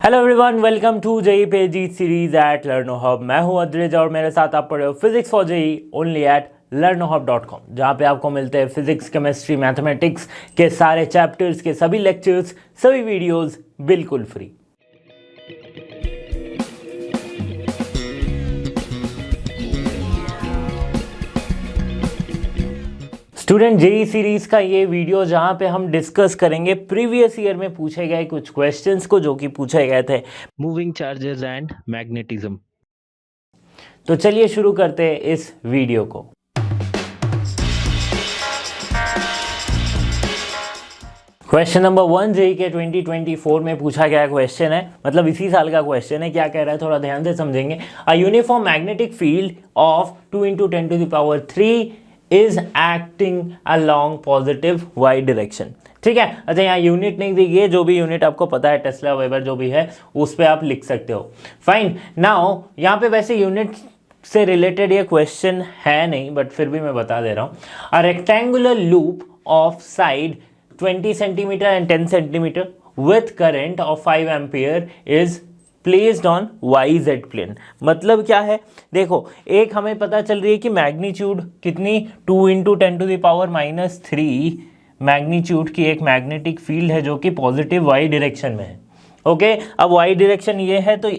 Hello everyone, welcome to JEE पे जीत series at Learno Hub. मैं हूं अद्रिज और मेरे साथ आप पढ़े हो physics for JEE only at learnohub.com, जहां पे आपको मिलते हैं फिजिक्स, केमिस्ट्री, मैथमेटिक्स के सारे चैप्टर्स के सभी लेक्चर्स, सभी वीडियोस बिल्कुल फ्री। स्टूडेंट जेई सीरीज का ये वीडियो जहां पे हम डिस्कस करेंगे प्रीवियस ईयर में पूछे गए कुछ क्वेश्चंस को जो कि पूछे गए थे मूविंग चार्जेस एंड मैग्नेटिज्म। तो चलिए शुरू करते हैं इस वीडियो को। क्वेश्चन नंबर 1 जेई के 2024 में पूछा गया क्वेश्चन है, मतलब इसी साल का क्वेश्चन है। क्या कह रहा है थोड़ा ध्यान से समझेंगे। A uniform magnetic field of 2 × 10⁻³ is acting along positive Y direction. ठीक है, अच्छा यहाँ यूनिट नहीं दी गई है, जो भी यूनिट आपको पता है टेस्ला वेबर जो भी है उस पे आप लिख सकते हो। फाइन, नाउ यहाँ पे वैसे यूनिट से रिलेटेड ये क्वेश्चन है नहीं, बट फिर भी मैं बता दे रहा हूँ। A rectangular loop of side 20 centimetre and 10 centimetre with current of 5 ampere is placed on YZ plane. मतलब क्या है, देखो एक हमें पता चल रही है कि मैग्नीट्यूड कितनी 2 × 10⁻³ मैग्नीट्यूड की एक मैग्नेटिक फील्ड है जो कि पॉजिटिव Y डायरेक्शन में है। ओके, अब Y डायरेक्शन ये है तो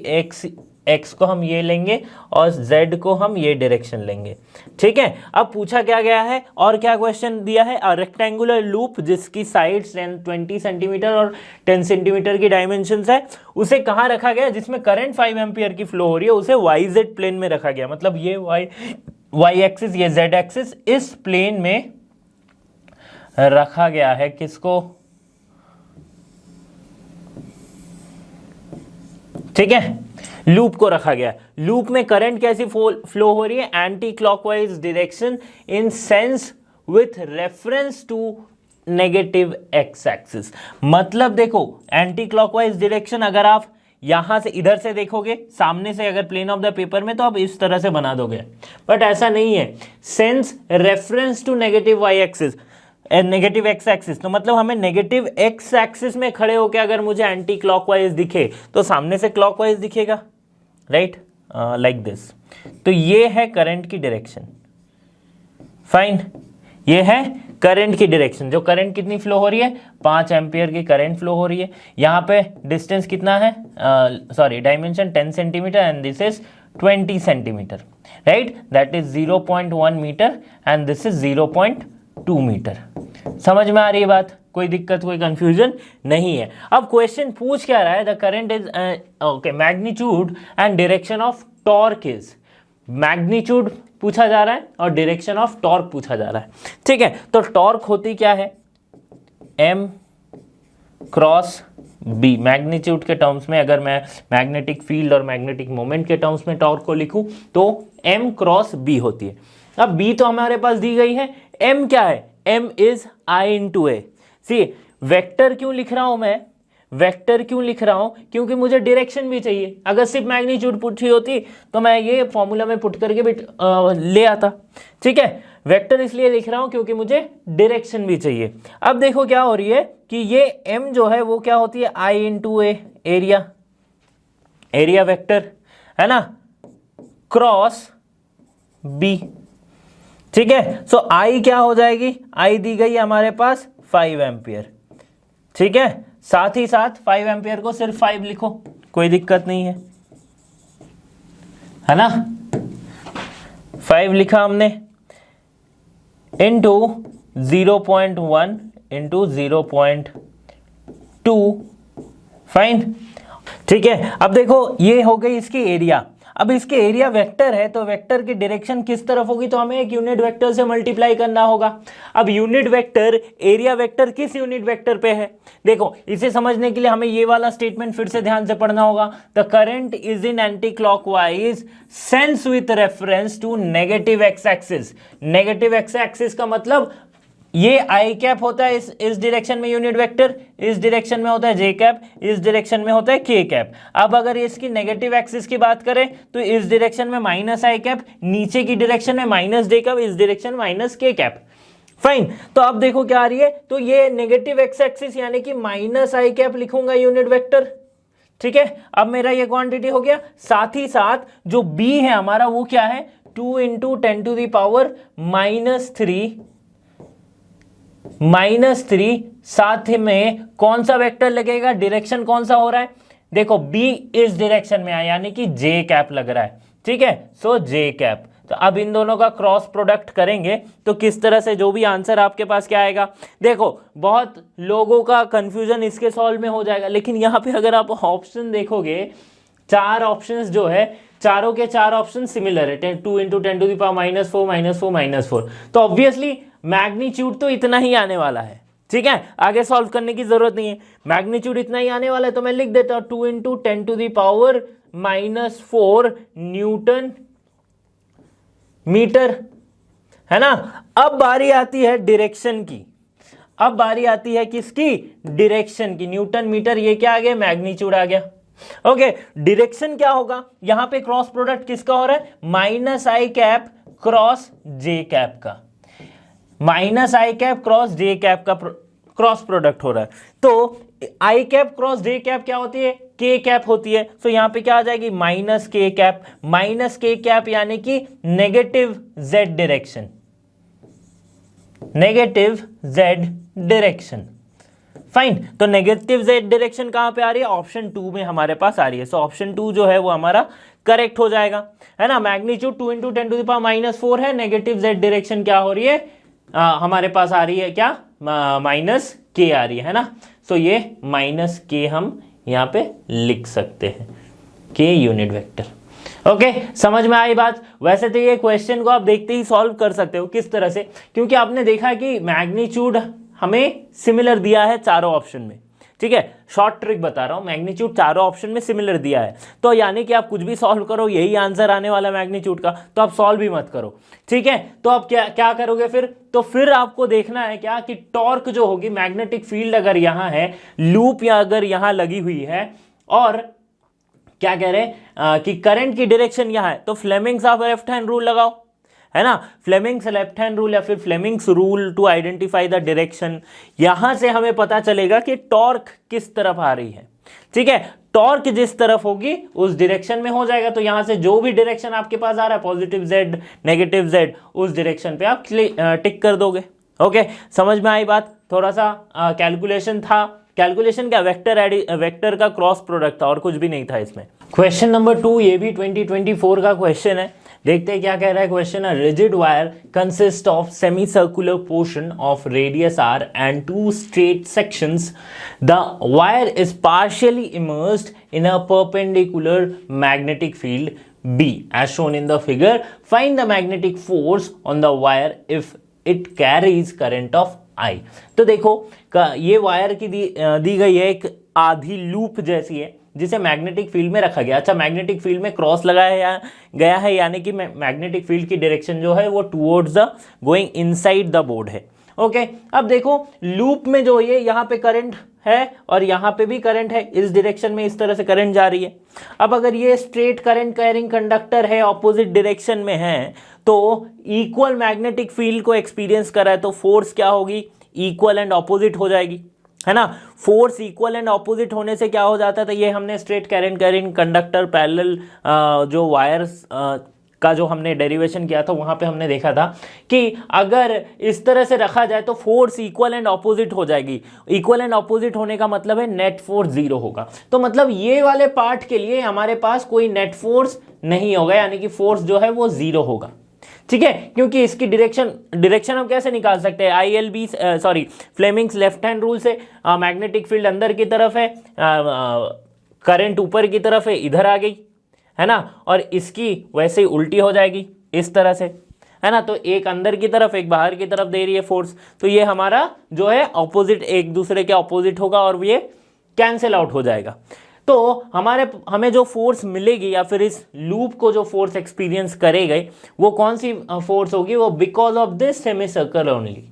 x को हम ये लेंगे और z को हम ये डायरेक्शन लेंगे। ठीक है, अब पूछा क्या गया है और क्या क्वेश्चन दिया है। अ रेक्टेंगुलर लूप जिसकी साइड्स 20 सेंटीमीटर और 10 सेंटीमीटर की डायमेंशंस है, उसे कहाँ रखा गया, जिसमें करंट 5 एम्पियर की फ्लो हो रही है, उसे YZ प्लेन में रखा गया। मतलब ये y एक्सिस, ये z एक्सिस, इस प्लेन में रखा गया है। किसको? ठीक है, लूप को रखा गया। लूप में करंट कैसी फ्लो हो रही है, anti clockwise direction in sense with reference to negative x axis. मतलब देखो एंटी क्लॉकवाइज डायरेक्शन अगर आप यहां से इधर से देखोगे, सामने से अगर प्लेन ऑफ द पेपर में, तो आप इस तरह से बना दोगे, बट ऐसा नहीं है। Sense reference to negative Y axis, negative x axis, तो मतलब हमें नेगेटिव एक्स एक्सिस में खड़े होकर अगर मुझे एंटी क्लॉकवाइज दिखे तो सामने से क्लॉकवाइज दिखेगा, राइट, लाइक दिस। तो ये है करंट की डायरेक्शन। फाइन, ये है करंट की डायरेक्शन। जो करंट कितनी फ्लो हो रही है, 5 एम्पियर की करंट फ्लो हो रही है। यहाँ पे डिस्टेंस कितना है, sorry dimension 10 centimetre and this is 20 centimetre, right, that is 0.1 metre and this is 0.2 metre. समझ में आ रही है बात? कोई दिक्कत, कोई कंफ्यूजन नहीं है। अब क्वेश्चन पूछ क्या रहा है, the current is okay magnitude and direction of torque is. Magnitude पूछा जा रहा है और डायरेक्शन ऑफ टॉर्क पूछा जा रहा है। ठीक है, तो टॉर्क होती क्या है, M क्रॉस B। मैग्नीट्यूड के टर्म्स में अगर मैं मैग्नेटिक फील्ड और मैग्नेटिक मोमेंट के टर्म्स में टॉर्क को लिखूं तो M क्रॉस B होती है। अब B तो हमारे पास दी गई है, M क्या है, M is I × A। See vector क्यों लिख रहा हूं मैं, वेक्टर क्यों लिख रहा हूं, क्योंकि मुझे डायरेक्शन भी चाहिए। अगर सिर्फ मैग्नीट्यूड पुट ही होती तो मैं ये फॉर्मूला में पुट करके भी ले आता। ठीक है, वेक्टर इसलिए लिख रहा हूं क्योंकि मुझे डायरेक्शन भी चाहिए। अब देखो क्या हो रही है कि ये M जो है वो क्या होती है, I × A, area, area vector है ना, क्रॉस B। ठीक है, सो I क्या हो जाएगी, I दी गई हमारे पास 5 एम्पियर। ठीक है, साथ ही साथ 5 एम्पियर को सिर्फ 5 लिखो, कोई दिक्कत नहीं है ना। 5 लिखा हमने, इंटू 0.1 इंटू 0.2। फाइन, ठीक है। अब देखो ये हो गई इसकी एरिया। अब इसके एरिया वेक्टर है तो वेक्टर की डायरेक्शन किस तरफ होगी, तो हमें एक यूनिट वेक्टर से मल्टीप्लाई करना होगा। अब यूनिट वेक्टर, एरिया वेक्टर किस यूनिट वेक्टर पे है, देखो इसे समझने के लिए हमें ये वाला स्टेटमेंट फिर से ध्यान से पढ़ना होगा। The current is in anti clockwise sense with reference to negative x axis. Negative x axis का मतलब ये आई कैप होता है इस डायरेक्शन में यूनिट वेक्टर, इस डायरेक्शन में होता है जे कैप, इस डायरेक्शन में होता है के कैप। अब अगर इसकी नेगेटिव एक्सिस की बात करें तो इस डायरेक्शन में माइनस आई कैप, नीचे की डायरेक्शन में माइनस जे कैप, इस डायरेक्शन माइनस के कैप। फाइन, तो अब देखो क्या आ रही है, तो ये नेगेटिव एक्स एक्सिस यानी कि माइनस आई कैप लिखूंगा यूनिट वेक्टर। ठीक है, अब मेरा ये क्वांटिटी हो गया। साथ ही साथ जो b है हमारा वो क्या है, 2 इंटू 10⁻³ साथ में कौन सा वेक्टर लगेगा, डायरेक्शन कौन सा हो रहा है, देखो b इस डायरेक्शन में है यानी कि j कैप लग रहा है, ठीक है, सो j कैप। तो अब इन दोनों का क्रॉस प्रोडक्ट करेंगे तो किस तरह से जो भी आंसर आपके पास क्या आएगा, देखो बहुत लोगों का कंफ्यूजन इसके सॉल्व में हो जाएगा, लेकिन यहाँ पे अगर आप ऑप्शन देखोगे, 4 ऑप्शंस जो है चारों के 4 ऑप्शन सिमिलर है, 2 इंटू 10⁻⁴ तो ऑब्वियसली मैग्नीट्यूड तो इतना ही आने वाला है, ठीक है, आगे सॉल्व करने की जरूरत नहीं है, मैग्नीट्यूड इतना ही आने वाला है। तो मैं लिख देता हूं 2 इंटू 10⁻⁻⁴ न्यूटन मीटर, है ना। अब बारी आती है डायरेक्शन की, अब बारी आती है किसकी, डायरेक्शन की, न्यूटन मीटर ये क्या आ गया, मैग्नीट्यूड आ गया। ओके, डायरेक्शन क्या होगा, यहां पे क्रॉस प्रोडक्ट किसका हो रहा है, -i cap cross j cap का, -i cap cross j cap का क्रॉस प्रोडक्ट हो रहा है। तो i cap cross j cap क्या होती है, k कैप होती है, तो यहां पे क्या आ जाएगी, -k कैप, -k कैप यानी कि negative z direction, negative z direction, fine. तो नेगेटिव z डायरेक्शन कहां पे आ रही है, ऑप्शन 2 में हमारे पास आ रही है, सो ऑप्शन 2 जो है वो हमारा करेक्ट हो जाएगा, है ना। मैग्नीट्यूड 2 इंटू 10⁻⁴ है, नेगेटिव z डायरेक्शन क्या हो रही है, हमारे पास आ रही है क्या, -k आ रही है ना, सो ये -k हम यहाँ पे लिख सकते हैं, k यूनिट वेक्टर। ओके, समझ में आई बात। वैसे तो ये क्वेश्चन को आप देखते ही सॉल्व कर सकते हो, किस तरह से, क्योंकि आपने देखा कि मैग्नीट्यूड हमें सिमिलर दिया है चारों ऑप्शन में, ठीक है, शॉर्ट ट्रिक बता रहा हूं, मैग्नीट्यूड चारों ऑप्शन में सिमिलर दिया है, तो यानी कि आप कुछ भी सॉल्व करो यही आंसर आने वाला मैग्नीट्यूड का, तो आप सॉल्व भी मत करो, ठीक है। तो आप क्या करोगे फिर, तो फिर आपको देखना है क्या कि टॉर्क जो होगी, मैग्नेटिक फील्ड अगर यहां है, लूप या अगर यहां लगी हुई है, और क्या कह रहे हैं कि करंट की डायरेक्शन यहां है, तो Fleming's of left hand rule लगाओ, है ना, फ्लेमिंग्स लेफ्ट हैंड रूल या फिर Fleming's rule to identify the direction, यहां से हमें पता चलेगा कि टॉर्क किस तरफ आ रही है, ठीक है, टॉर्क जिस तरफ होगी उस डायरेक्शन में हो जाएगा। तो यहां से जो भी डायरेक्शन आपके पास आ रहा है, पॉजिटिव z नेगेटिव z, उस डायरेक्शन पे आप टिक कर दोगे। ओके, समझ में आई बात। थोड़ा सा कैलकुलेशन था, कैलकुलेशन क्या, वेक्टर का क्रॉस प्रोडक्ट था और कुछ भी नहीं था इसमें। क्वेश्चन नंबर 2 ये भी 2024 का क्वेश्चन है, देखते हैं क्या कह रहा है question. Rigid wire consist of semi circular portion of radius r and 2 straight sections. The wire is partially immersed in a perpendicular magnetic field B as shown in the figure. Find the magnetic force on the wire if it carries current of I. तो देखो ये wire की दी गई है, एक आधी loop जैसी है जिसे मैग्नेटिक फील्ड में रखा गया। अच्छा, मैग्नेटिक फील्ड में क्रॉस लगाया गया है, यानी कि मैग्नेटिक फील्ड की डायरेक्शन जो है वो towards the going inside the board है। ओके, अब देखो लूप में जो ये यहाँ पे करंट है और यहाँ पे भी करंट है, इस डायरेक्शन में इस तरह से करंट जा रही है। अब अगर ये स्ट्रेट करंट कैरिंग कंडक्टर है, ऑपोजिट डायरेक्शन में है, तो इक्वल मैग्नेटिक फील्ड को एक्सपीरियंस कर रहा है, तो फोर्स क्या होगी, इक्वल एंड ऑपोजिट हो जाएगी, है ना। फोर्स इक्वल एंड ऑपोजिट होने से क्या हो जाता है, तो ये हमने straight current carrying conductor parallel जो वायर्स का जो हमने डेरिवेशन किया था वहां पे हमने देखा था कि अगर इस तरह से रखा जाए तो फोर्स इक्वल एंड ऑपोजिट हो जाएगी। इक्वल एंड ऑपोजिट होने का मतलब है नेट फोर्स 0 होगा। तो मतलब ये वाले पार्ट के लिए हमारे पास कोई नेट फोर्स नहीं होगा, यानी कि फोर्स जो है वो 0 होगा, ठीक है, क्योंकि इसकी डायरेक्शन हम कैसे निकाल सकते हैं, ILB sorry Fleming's left hand rule से। मैग्नेटिक फील्ड अंदर की तरफ है, करंट ऊपर की तरफ है, इधर आ गई, है ना, और इसकी वैसे ही उल्टी हो जाएगी इस तरह से, है ना। तो एक अंदर की तरफ एक बाहर की तरफ दे रही है फोर्स, तो ये हमारा जो है ऑपोजिट, एक दूसरे के ऑपोजिट होगा और ये कैंसिल आउट हो जाएगा। तो हमें जो फोर्स मिलेगी या फिर इस लूप को जो फोर्स एक्सपीरियंस करेगी वो कौन सी फोर्स होगी, वो because of this semi circle only,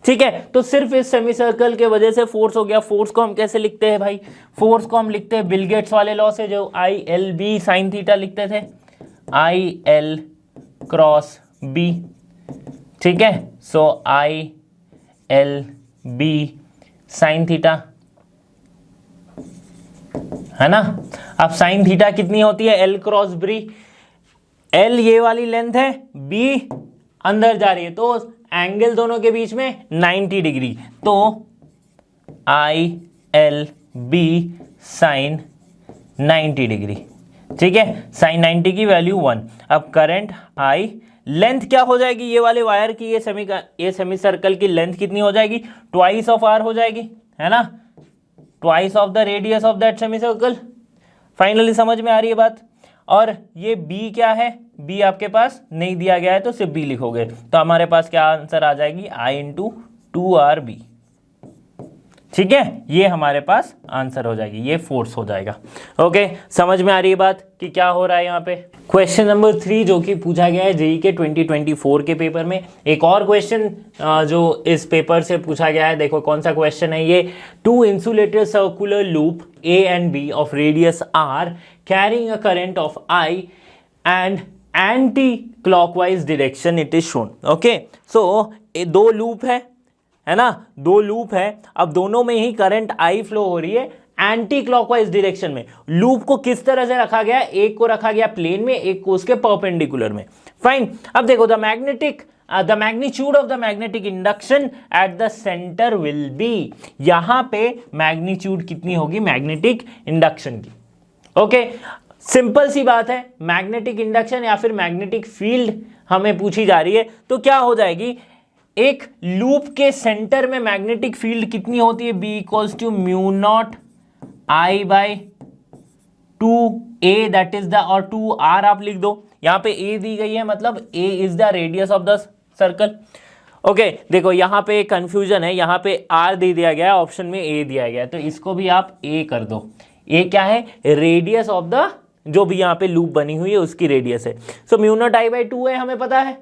ठीक है। तो सिर्फ इस सेमी सर्कल के वजह से फोर्स हो गया। फोर्स को हम कैसे लिखते हैं भाई, फोर्स को हम लिखते हैं बिल गेट्स वाले लॉ से, जो ILB साइन थीटा लिखते थे, IL क्रॉस B, ठीक है। सो ILB साइन थीटा है ना। अब साइन थीटा कितनी होती है, एल क्रॉस बी, एल ये वाली लेंथ है, बी अंदर जा रही है, तो एंगल दोनों के बीच में 90 डिग्री, तो I L B sine 90 degree, ठीक है, साइन 90 की वैल्यू 1। अब करंट आई, लेंथ क्या हो जाएगी ये वाले वायर की, ये सेमी सर्कल की लेंथ कितनी हो जाएगी, ट्वाइस ऑफ आर हो जाएगी, है ना, twice of the radius of that semi circle. Finally समझ में आ रही है बात। और ये बी क्या है, बी आपके पास नहीं दिया गया है तो सिर्फ बी लिखोगे, तो हमारे पास क्या आंसर आ जाएगी, आई इंटू 2RB, ठीक है, ये हमारे पास आंसर हो जाएगी, ये फोर्स हो जाएगा। ओके, समझ में आ रही है बात कि क्या हो रहा है यहाँ पे। क्वेश्चन नंबर 3 जो कि पूछा गया है जेईई के 2024 के पेपर में, एक और क्वेश्चन जो इस पेपर से पूछा गया है, देखो कौन सा क्वेश्चन है ये। 2 insulated circular loop A and B of radius R carrying a current of I and anti-clockwise direction it is shown. Okay, so दो लूप है ना, दो लूप है, अब दोनों में ही करंट आई फ्लो हो रही है एंटी क्लॉकवाइज डायरेक्शन में। लूप को किस तरह से रखा गया, एक को रखा गया प्लेन में, एक को उसके परपेंडिकुलर में। फाइन, अब देखो the magnitude of the magnetic induction at the centre will be, यहां पे मैग्नीट्यूड कितनी होगी मैग्नेटिक इंडक्शन की। ओके, सिंपल सी बात है, मैग्नेटिक इंडक्शन या फिर मैग्नेटिक फील्ड हमें पूछी जा रही है, तो क्या हो जाएगी, एक लूप के सेंटर में मैग्नेटिक फील्ड कितनी होती है, B equals to mu naught I by 2a, that is the, और 2r आप लिख दो, यहां पे a दी गई है, मतलब a is the radius of the circle. Okay, देखो यहां पे कंफ्यूजन है, यहां पे r दे दिया गया है, ऑप्शन में a दिया गया है, तो इसको भी आप a कर दो। a क्या है, रेडियस ऑफ द, जो भी यहां पे लूप बनी हुई है उसकी रेडियस है, सो म्यू नॉट आई बाई 2 है, हमें पता है।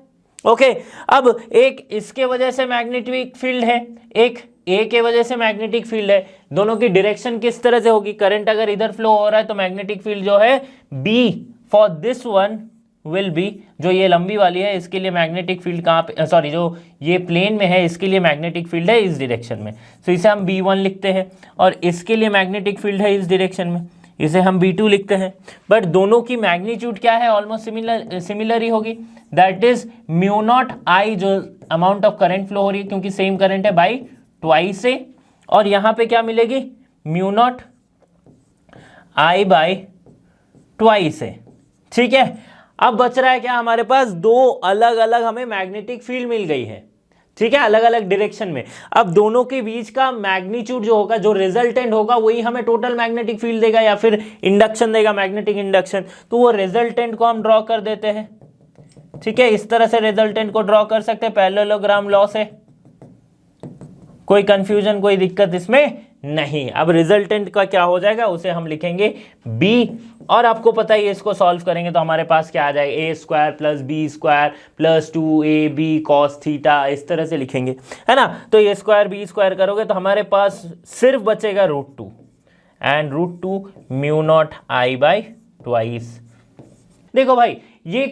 ओके, अब एक इसके वजह से मैग्नेटिक फील्ड है, एक ए के वजह से मैग्नेटिक फील्ड है, दोनों की डायरेक्शन किस तरह से होगी, करंट अगर इधर फ्लो हो रहा है तो मैग्नेटिक फील्ड जो है B for this one will be, जो ये लंबी वाली है इसके लिए मैग्नेटिक फील्ड कहाँ पे, सॉरी जो ये प्लेन में है इसके लिए मैग्नेटिक फील्ड है इस डायरेक्शन में, तो इसे हम B1 लिखते हैं, और इसके लिए मैग्नेटिक फील्ड है इस डायरेक्शन में, इसे हम B2 लिखते हैं। बट दोनों की मैग्नीट्यूड क्या है, ऑलमोस्ट सिमिलर ही होगी, दैट इज म्यू नॉट आई, जो अमाउंट ऑफ करंट फ्लो हो रही है क्योंकि सेम करंट है, बाई ट्वाइस से, और यहां पे क्या मिलेगी, mu naught I by twice है, ठीक है। अब बच रहा है क्या हमारे पास, दो अलग अलग हमें मैग्नेटिक फील्ड मिल गई है, ठीक है, अलग अलग डायरेक्शन में। अब दोनों के बीच का मैग्नीट्यूड जो होगा, जो रिजल्टेंट होगा, वही हमें टोटल मैग्नेटिक फील्ड देगा या फिर इंडक्शन देगा, मैग्नेटिक इंडक्शन, तो वो रिजल्टेंट को हम ड्रॉ कर देते हैं, ठीक है, इस तरह से रिजल्टेंट को ड्रॉ कर सकते हैं पैरेललोग्राम लॉ से। कोई कंफ्यूजन, कोई दिक्कत इसमें नहीं। अब रिजल्टेंट का क्या हो जाएगा, उसे हम लिखेंगे बी, और आपको पता ही है इसको सॉल्व करेंगे तो हमारे पास क्या आ जाएगा, A square plus B square plus 2ab cos theta, इस तरह से लिखेंगे, है ना। तो ए स्क्वायर बी स्क्वायर करोगे तो हमारे पास सिर्फ बचेगा √2, and √2 mu naught I by twice. देखो भाई, ये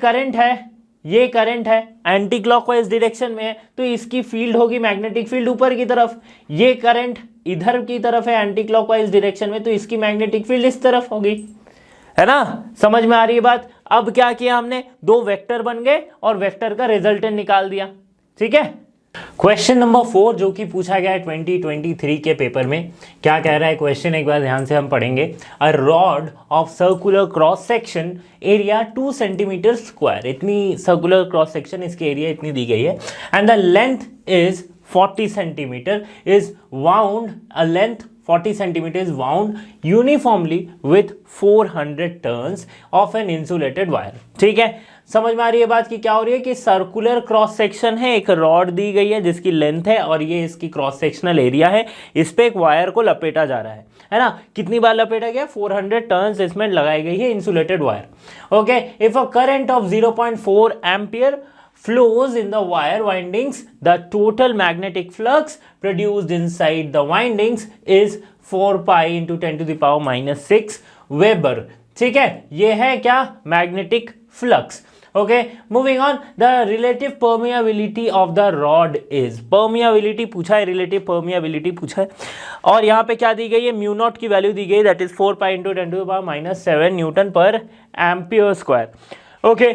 करंट है, एंटी क्लॉकवाइज डायरेक्शन में है, तो इसकी फील्ड होगी मैग्नेटिक फील्ड ऊपर की तरफ। ये करंट इधर की तरफ है एंटी क्लॉकवाइज डायरेक्शन में, तो इसकी मैग्नेटिक फील्ड इस तरफ होगी, है ना। समझ में आ रही है बात। अब क्या किया हमने, दो वेक्टर बन गए और वेक्टर का रिजल्टेंट निकाल दिया, ठीक है। क्वेश्चन नंबर 4 जो कि पूछा गया है 2023 के पेपर में, क्या कह रहा है क्वेश्चन, एक बार ध्यान से हम पढ़ेंगे। A rod of circular cross section area 2 centimetre square, इतनी सर्कुलर क्रॉस सेक्शन, इसकी एरिया इतनी दी गई है, and the length is 40 centimetre is wound, a length 40 centimeter is wound uniformly with 400 turns of an insulated wire, ठीक है। समझ में आ रही है बात की क्या हो रही है कि सर्कुलर क्रॉस सेक्शन है, एक रॉड दी गई है जिसकी लेंथ है और ये इसकी क्रॉस सेक्शनल एरिया है, इस पे एक वायर को लपेटा जा रहा है ना। कितनी बार लपेटा गया, 400 टर्न्स इसमें लगाई गई है insulated wire. Okay, if a current of 0.4 ampere flows in the wire windings, the total magnetic flux produced inside the windings is 4 pi into 10 to the power -6 weber, ठीक है। ये है क्या, magnetic flux. Okay, moving on, the relative permeability of the rod is, permeability पूछा है, relative permeability पूछा है, और यहाँ पे क्या दी गई है, म्यू नॉट की वैल्यू दी गई, that is 4 pi into 10⁻⁻⁷ Newton पर एम्पियर स्क्वायर। ओके,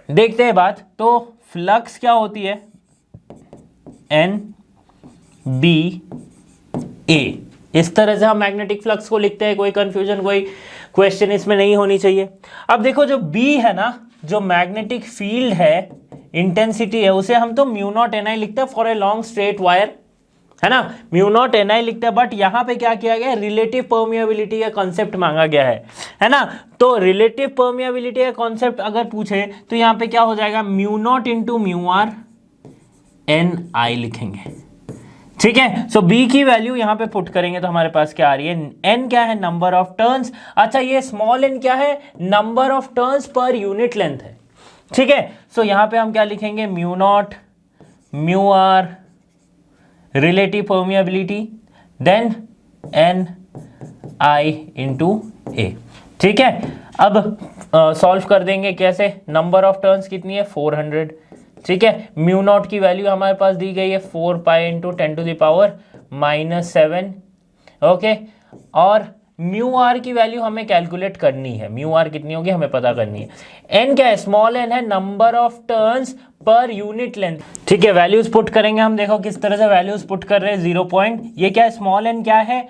देखते हैं बात, तो फ्लक्स क्या होती है, एन बी ए, इस तरह से हम मैग्नेटिक फ्लक्स को लिखते हैं, कोई कंफ्यूजन, कोई क्वेश्चन इसमें नहीं होनी चाहिए। अब देखो जो बी है ना, जो मैग्नेटिक फील्ड है, इंटेंसिटी है, उसे हम तो म्यू नॉट एन आई लिखते हैं for a long straight wire, है ना, म्यू नॉट एन आई लिखते हैं, बट यहां पे क्या किया गया, रिलेटिव परमिएबिलिटी का कॉन्सेप्ट मांगा गया है ना, तो रिलेटिव परमिएबिलिटी का कॉन्सेप्ट अगर पूछे तो यहां पे क्या हो जाएगा, mu naught into mu R N I लिखेंगे, ठीक है। सो बी की वैल्यू यहां पे पुट करेंगे तो हमारे पास क्या आ रही है, एन क्या है, नंबर ऑफ टर्न्स, अच्छा ये स्मॉल एन क्या है, number of turns per unit length है, ठीक है। सो यहां पे हम क्या लिखेंगे, mu naught mu R relative permeability, then N I into A, ठीक है। अब सॉल्व कर देंगे कैसे, नंबर ऑफ टर्न्स कितनी है, 400, ठीक है। म्यू नॉट की वैल्यू हमारे पास दी गई है 4 पाई इंटू 10⁻⁻⁷, ओके, और म्यू आर की वैल्यू हमें कैलकुलेट करनी है, म्यू आर कितनी होगी हमें पता करनी है, एन क्या है, स्मॉल एन है, number of turns per unit length, ठीक है। वैल्यूज पुट करेंगे हम, देखो किस तरह से वैल्यूज पुट कर रहे हैं, 0 पॉइंट, ये क्या है, स्मॉल एन क्या है,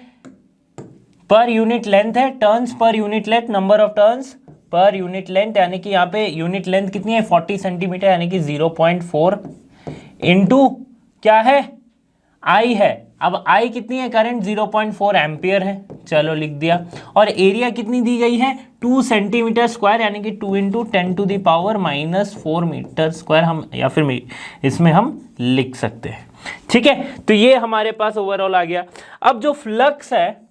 पर यूनिट लेंथ है, turns per unit length, number of turns per unit length, यानी कि यहाँ पे यूनिट लेंथ कितनी है, 40 सेंटीमीटर, यानी कि 0.4 इंटू क्या है, आई है, अब आई कितनी है, करंट 0.4 एम्पियर है, चलो लिख दिया, और एरिया कितनी दी गई है, 2 सेंटीमीटर स्क्वायर, यानी कि 2 इंटू 10⁻⁻⁴ मीटर स्क्वायर, हम या फिर इसमें हम लिख सकते हैं, ठीक है। तो ये हमारे पास ओवरऑल आ गया। अब जो फ्लक्स है,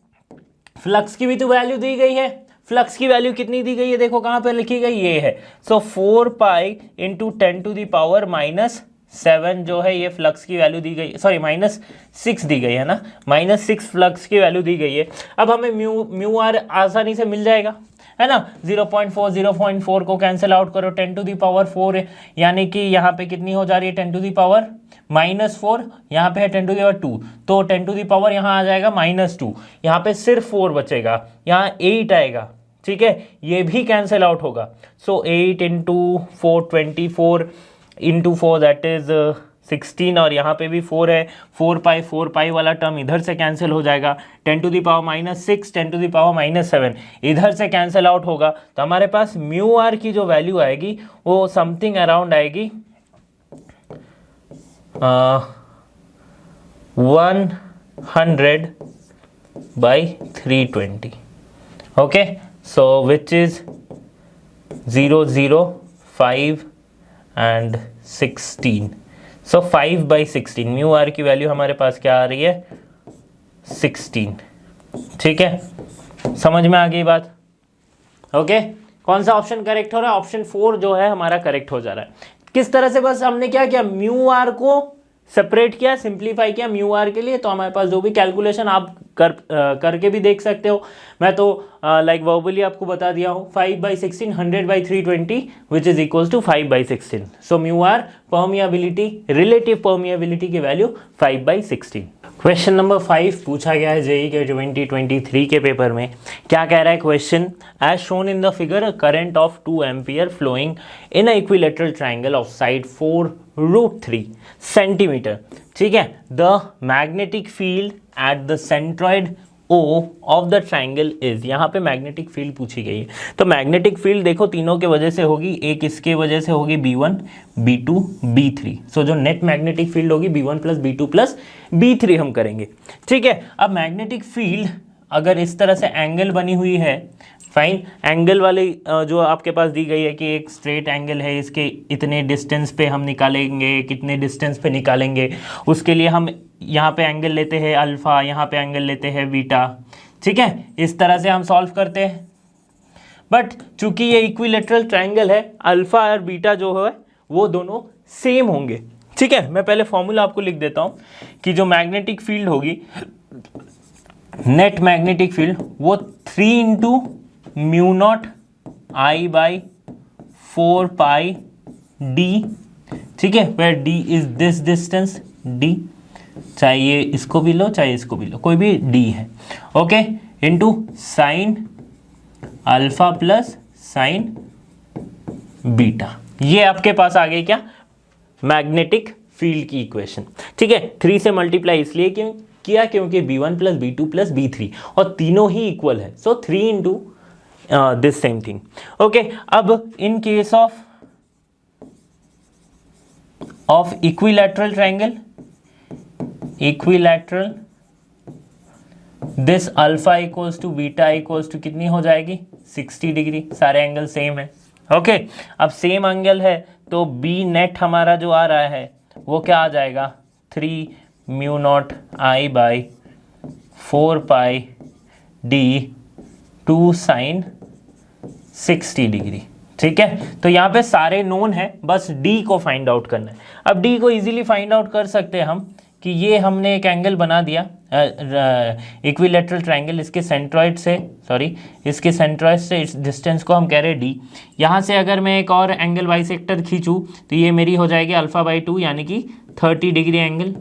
फ्लक्स की भी तो वैल्यू दी गई है, फ्लक्स की वैल्यू कितनी दी गई है, देखो कहां पर लिखी गई, ये है, सो 4 पाई इंटू 10⁻⁻⁷ जो है, ये फ्लक्स की वैल्यू दी गई, सॉरी -6 दी गई है ना, -6 फ्लक्स की वैल्यू दी गई है। अब हमें म्यू आर आसानी से मिल जाएगा, है ना, 0.4 को कैंसिल आउट करो, 10⁻⁴, यानी कि यहाँ पे कितनी हो जा रही है, 10⁻⁻⁴, यहाँ पे है 10⁻², तो 10⁻⁻ यहाँ आ जाएगा -2, यहाँ पे सिर्फ 4 बचेगा, यहाँ 8 आएगा, ठीक है, ये भी कैंसिल आउट होगा, सो 8 इंटू 4 24 इंटू 4 दैट इज 16, और यहाँ पे भी 4 है, 4 पाई वाला टर्म इधर से कैंसिल हो जाएगा, 10⁻⁻⁶ 10⁻⁻⁷ इधर से कैंसिल आउट होगा, तो हमारे पास म्यू आर की जो वैल्यू आएगी वो समथिंग अराउंड आएगी 100/320, okay, so which is 0 0 5 and 16, so 5/16, mu R की वैल्यू हमारे पास क्या आ रही है, 16, ठीक है, समझ में आ गई बात, ओके। कौन सा ऑप्शन करेक्ट हो रहा है, ऑप्शन 4 जो है हमारा करेक्ट हो जा रहा है। किस तरह से, बस हमने क्या किया, म्यू आर को सेपरेट किया, सिंप्लीफाई किया म्यू आर के लिए, तो हमारे पास जो भी कैलकुलेशन आप करके भी देख सकते हो, मैं तो लाइक वर्बली आपको बता दिया हूँ, 5/16 100/320 which is equals to 5/16, so mu R permeability, relative permeability की वैल्यू 5/16। क्वेश्चन नंबर 5 पूछा गया है जेईई के 2023 के पेपर में, क्या कह रहा है question, as shown in the figure, current of 2 ampere flowing in a equilateral triangle of side 4√3 centimetre, ठीक है, the magnetic field at the centroid O of the triangle is, यहाँ पे मैग्नेटिक फील्ड पूछी गई है, तो मैग्नेटिक फील्ड देखो तीनों के वजह से होगी, एक इसके वजह से होगी B1 B2 B3, सो जो नेट मैग्नेटिक फील्ड होगी B1 + B2 + B3 हम करेंगे, ठीक है। अब मैग्नेटिक फील्ड अगर इस तरह से एंगल बनी हुई है, फाइन, एंगल वाली जो आपके पास दी गई है कि एक स्ट्रेट एंगल है, इसके इतने डिस्टेंस पे हम निकालेंगे, कितने डिस्टेंस पे निकालेंगे, उसके लिए हम यहाँ पे एंगल लेते हैं अल्फा, यहाँ पे एंगल लेते हैं बीटा, ठीक है, इस तरह से हम सॉल्व करते हैं। बट चूंकि ये इक्विलेटरल ट्रायंगल है, अल्फा और बीटा जो है वो दोनों सेम होंगे, ठीक है। मैं पहले फॉर्मूला आपको लिख देता हूँ कि जो मैग्नेटिक फील्ड होगी, नेट मैग्नेटिक फील्ड, वो 3 × μ0 I/4 4 पाई डी, ठीक है, where D is this distance D, चाहे ये इसको भी लो चाहे इसको भी लो, कोई भी डी है, okay, into sine alpha plus sign beta. ये आपके पास आ गई क्या, मैग्नेटिक फील्ड की इक्वेशन, ठीक है। 3 से मल्टीप्लाई इसलिए क्यों किया, क्योंकि b1 plus b2 plus b3 और तीनों ही इक्वल है, so 3 into this same thing, okay. अब in case of equilateral triangle, equilateral, this alpha equals to beta equals to कितनी हो जाएगी, 60 डिग्री, सारे एंगल सेम है, ओके। अब सेम एंगल है तो बी नेट हमारा जो आ रहा है वो क्या आ जाएगा, 3 mu naught I by 4 pi D 2 sine 60 degree, ठीक है। तो यहाँ पे सारे नोन है, बस डी को फाइंड आउट करना है। अब डी को इजीली फाइंड आउट कर सकते हैं हम कि ये हमने एक एंगल बना दिया इक्विलैटरल ट्रायंगल, इसके सेंट्रॉइड से, सॉरी इसके सेंट्रॉइड से इस डिस्टेंस को हम कह रहे हैं डी। यहाँ से अगर मैं एक और एंगल बाइसेक्टर खींचूँ तो ये मेरी हो जाएगी अल्फा बाई 2 यानी कि 30 डिग्री एंगल,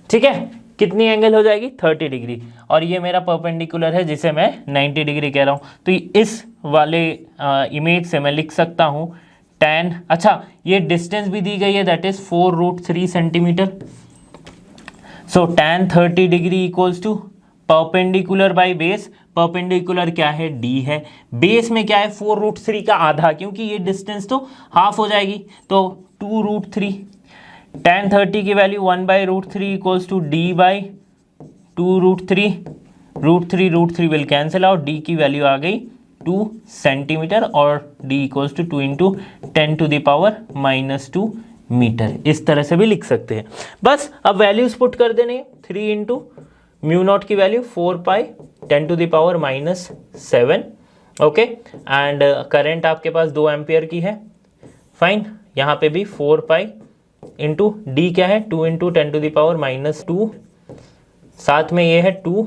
ठीक है। कितनी एंगल हो जाएगी, 30 डिग्री, और ये मेरा परपेंडिकुलर है जिसे मैं 90 डिग्री कह रहा हूँ। तो इस वाले इमेज से मैं लिख सकता हूँ tan, अच्छा ये डिस्टेंस भी दी गई है, that is 4√3 centimetre. So tan 30 degree equals to perpendicular by base, perpendicular क्या है, d है, बेस में क्या है 4√3 का आधा, क्योंकि ये डिस्टेंस तो हाफ हो जाएगी, तो 2√3, tan 30 की वैल्यू 1/√3 equals to d by 2√3, √3 will cancel out, d की वैल्यू आ गई 2 सेंटीमीटर और d equals to 2 into 10 to the power -2 metre. इस तरह से भी लिख सकते हैं। बस अब वैल्यूज पुट कर देने, 3 इंटू म्यू नॉट की value 4 pi 10 to the power -7, okay, and current आपके पास 2 एम्पियर की है, फाइन। यहाँ पे भी 4 पाई इंटू डी क्या है, 2 इंटू 10 टू द पावर -2, साथ में ये है 2,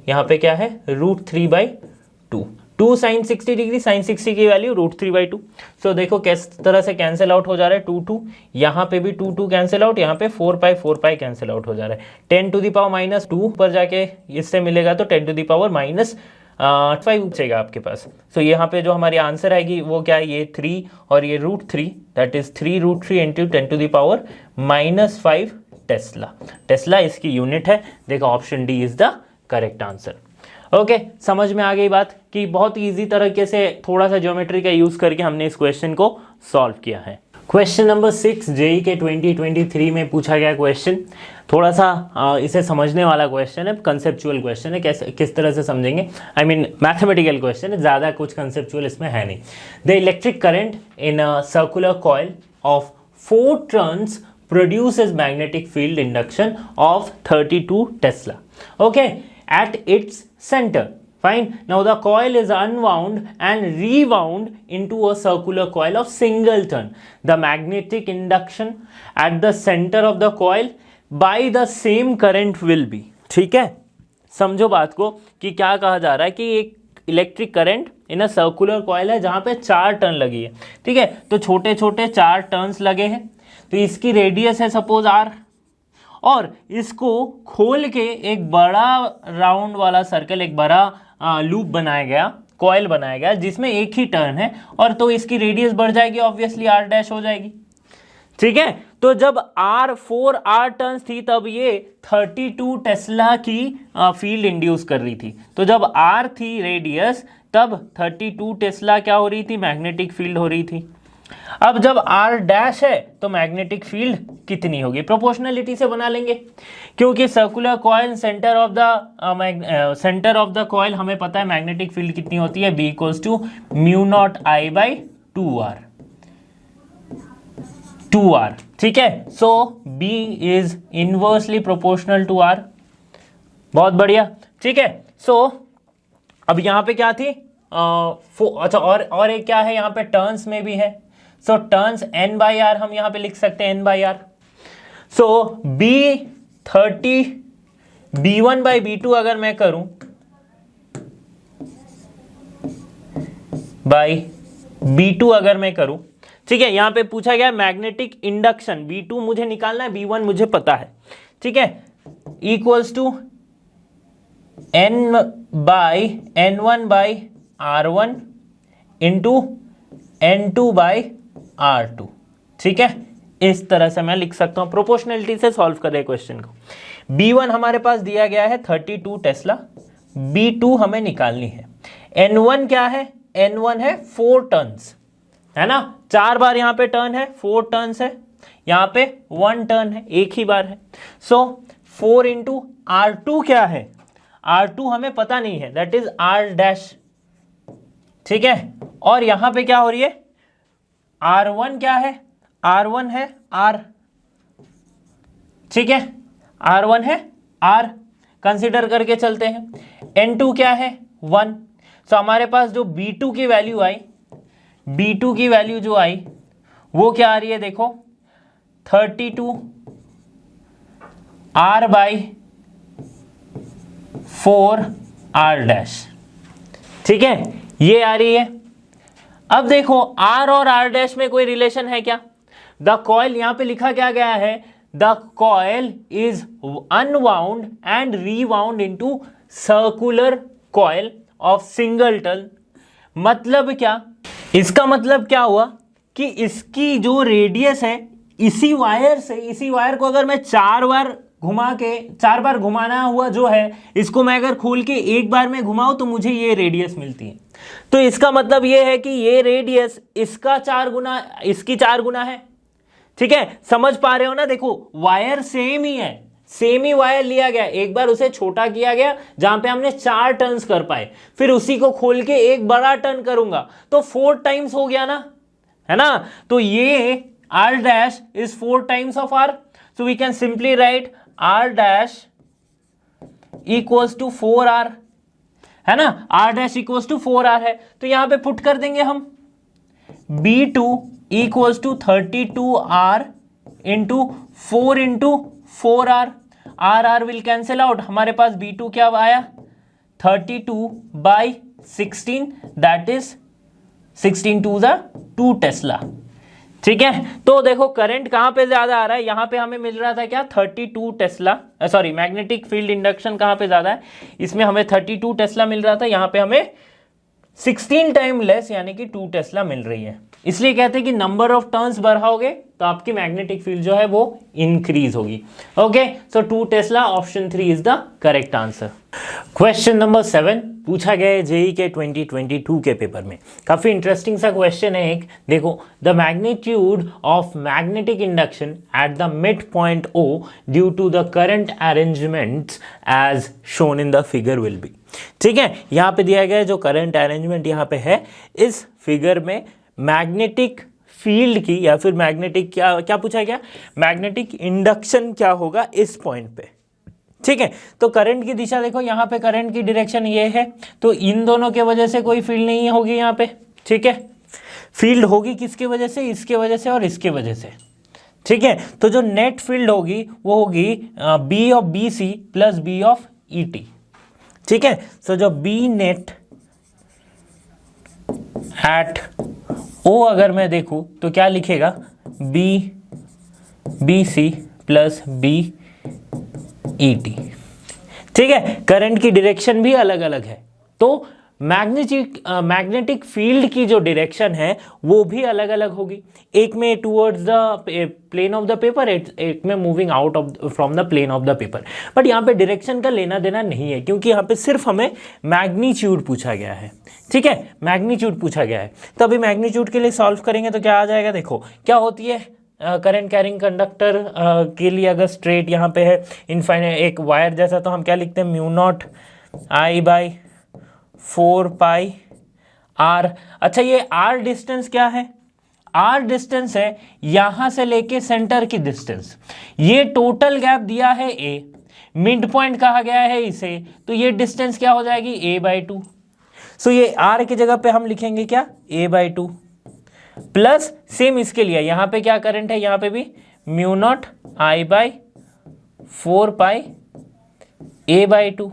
यहाँ पे क्या है √3/2, 2 साइन 60 डिग्री, साइन 60 की वैल्यू √3/2। सो देखो किस तरह से कैंसिल आउट हो जा रहा है, 2 यहाँ पे भी 2 कैंसिल आउट, यहाँ पे 4 पाई कैंसिल आउट हो जा रहा है, 10 टू द पावर -2 पर जाके इससे मिलेगा तो 10 टू द पावर -5 बचेगा आपके पास। सो यहाँ पे जो हमारी आंसर आएगी वो क्या है, ये 3 और ये √3, that is 3√3 into 10 to the power -5 tesla. Tesla इसकी यूनिट है, देखो option D is the correct answer, okay. समझ में आ गई बात कि बहुत इजी तरीके से थोड़ा सा ज्योमेट्री का यूज करके हमने इस क्वेश्चन को सॉल्व किया है। क्वेश्चन नंबर 6 जेई के 2023 में पूछा गया क्वेश्चन, थोड़ा सा इसे समझने वाला क्वेश्चन है, कंसेप्चुअल क्वेश्चन है, कैसे किस तरह से समझेंगे, आई मीन मैथमेटिकल क्वेश्चन है, ज़्यादा कुछ कंसेप्चुअल इसमें है नहीं। The electric current in a circular coil of 4 turns produces magnetic field induction of 32 Tesla, okay, at its center. Fine. Now the coil is unwound and rewound into a circular coil of single turn. The magnetic induction at the center of the coil by the same current will be, ठीक है। समझो बात को कि क्या कहा जा रहा है कि एक electric current in a circular coil है जहां पे 4 टर्न लगी है, ठीक है। तो छोटे छोटे 4 टर्न्स लगे हैं, तो इसकी रेडियस है सपोज r, और इसको खोल के एक बड़ा राउंड वाला सर्कल, एक बड़ा लूप बनाया गया, कॉइल बनाया गया जिसमें एक ही टर्न है, और तो इसकी रेडियस बढ़ जाएगी, ऑब्वियसली r डैश हो जाएगी, ठीक है। तो जब r टर्न्स थी तब ये 32 टेस्ला की फील्ड इंड्यूस कर रही थी। तो जब r थी रेडियस तब 32 टेस्ला क्या हो रही थी, मैग्नेटिक फील्ड हो रही थी। अब जब r डैश है तो मैग्नेटिक फील्ड कितनी होगी, प्रोपोर्शनलिटी से बना लेंगे, क्योंकि circular coil centre of the coil हमें पता है मैग्नेटिक फील्ड कितनी होती है, b equals to mu naught I by 2r, ठीक है। So b is inversely proportional to r, बहुत बढ़िया, ठीक है। सो अब यहाँ पे क्या थी, अच्छा और एक क्या है यहाँ पे, टर्न्स में भी है, so turns n by R हम यहाँ पे लिख सकते हैं n by R. So b30 b1 by b2 अगर मैं करूं बाई B2 अगर मैं करूं, ठीक है, यहां पे पूछा गया मैग्नेटिक इंडक्शन, B2 मुझे निकालना है, B1 मुझे पता है, ठीक है, equals to N1 by R1 into N2 by R2, ठीक है, इस तरह से मैं लिख सकता हूं, प्रोपोर्शनलिटी से सॉल्व कर रहे क्वेश्चन को। B1 हमारे पास दिया गया है 32 टेस्ला, B2 हमें निकालनी है। N1 क्या है, N1 है 4 टर्न्स, है ना, 4 बार यहां पे टर्न है, 4 टर्न्स है, यहां पे 1 टर्न है, एक ही बार है। सो 4 इंटू R2 क्या है, R2 हमें पता नहीं है, दैट इज R डैश, ठीक है, और यहां पे क्या हो रही है, R1 क्या है, R1 है R, ठीक है, R1 है R, कंसिडर करके चलते हैं। N2 क्या है 1, तो हमारे पास जो B2 की वैल्यू आई, B2 की वैल्यू जो आई वो क्या आ रही है, देखो 32 R बाई 4 R डैश, ठीक है, ये आ रही है। अब देखो R और R डैश में कोई रिलेशन है क्या, द कॉइल, यहां पे लिखा क्या गया है, the coil is unwound and rewound into circular coil of single turn. मतलब क्या, इसका मतलब क्या हुआ कि इसकी जो रेडियस है, इसी वायर से, इसी वायर को अगर मैं 4 बार घुमा के, 4 बार घुमाना हुआ जो है, इसको मैं अगर खोल के एक बार में घुमाऊं तो मुझे ये रेडियस मिलती है। तो इसका मतलब ये है कि ये रेडियस इसका 4 गुना, इसकी 4 गुना है, ठीक है, समझ पा रहे हो ना, देखो वायर सेम ही है, सेम ही वायर लिया गया, एक बार उसे छोटा किया गया जहां पे हमने 4 टर्न्स कर पाए, फिर उसी को खोल के एक बड़ा टर्न करूंगा तो 4 टाइम्स हो गया ना, है ना, तो ये R dash is 4 times of R, so we can simply write R dash equals to 4R, है ना, R dash equals to 4R है, तो यहां पे पुट कर देंगे हम B2 equals to 32R into 4 into 4R, R will cancel out, हमारे पास B2 क्या आया 32 बाई 16, दैट इज 16 टू ज़ा 2 टेस्ला, ठीक है। तो देखो करंट कहां पे ज्यादा आ रहा है, यहां पे हमें मिल रहा था क्या 32 Tesla, sorry magnetic field induction कहां पे ज्यादा है, इसमें हमें 32 टेस्ला मिल रहा था, यहां पे हमें 16 टाइम लेस यानी कि 2 टेस्ला मिल रही है। इसलिए कहते हैं कि नंबर ऑफ टर्न्स बढ़ाओगे तो आपकी मैग्नेटिक फील्ड जो है वो इंक्रीज होगी। Okay, so 2 Tesla, option 3 is the correct answer. Question number 7 पूछा गया है जेई के 2022 के पेपर में, काफी इंटरेस्टिंग सा क्वेश्चन है एक, देखो the magnitude of magnetic induction at the mid point O due to the current arrangements as shown in the figure will be, ठीक है, यहां पे दिया गया है जो करंट अरेंजमेंट यहां पे है, इस फिगर में मैग्नेटिक फील्ड की या फिर मैग्नेटिक क्या पूछा गया, मैग्नेटिक इंडक्शन क्या होगा इस पॉइंट पे, ठीक है। तो करंट की दिशा देखो, यहां पे करंट की डायरेक्शन ये है, तो इन दोनों के वजह से कोई फील्ड नहीं होगी यहां पे, ठीक है, फील्ड होगी किसके वजह से, इसके वजह से और इसके वजह से, ठीक है। तो जो नेट फील्ड होगी वो होगी B of B C plus B of E T, ठीक है। सो जो बी नेट एट ओ अगर मैं देखूं तो क्या लिखेगा, B C plus B E T, ठीक है। करंट की डायरेक्शन भी अलग अलग है, तो मैग्नेटिक फील्ड की जो डायरेक्शन है वो भी अलग अलग होगी, एक में towards the plane of the paper, एक में moving out of from the plane of the paper. But यहाँ पे डायरेक्शन का लेना देना नहीं है, क्योंकि यहाँ पे सिर्फ हमें मैग्नीट्यूड पूछा गया है, ठीक है, मैग्नीट्यूड पूछा गया है। तो अभी मैग्नीट्यूड के लिए सॉल्व करेंगे तो क्या आ जाएगा, देखो क्या होती है करंट कैरिंग कंडक्टर के लिए अगर स्ट्रेट यहाँ पे है इनफाइनाइट एक वायर जैसा, तो हम क्या लिखते हैं, mu naught I by 4 pi R. अच्छा ये आर डिस्टेंस क्या है, आर डिस्टेंस है यहां से लेके सेंटर की डिस्टेंस, ये टोटल गैप दिया है ए, मिड पॉइंट कहा गया है इसे, तो ये डिस्टेंस क्या हो जाएगी a बाई 2। सो ये आर की जगह पे हम लिखेंगे क्या a बाई 2 प्लस सेम इसके लिए यहां पे क्या करंट है, यहां पे भी mu naught I by 4 pi a by 2,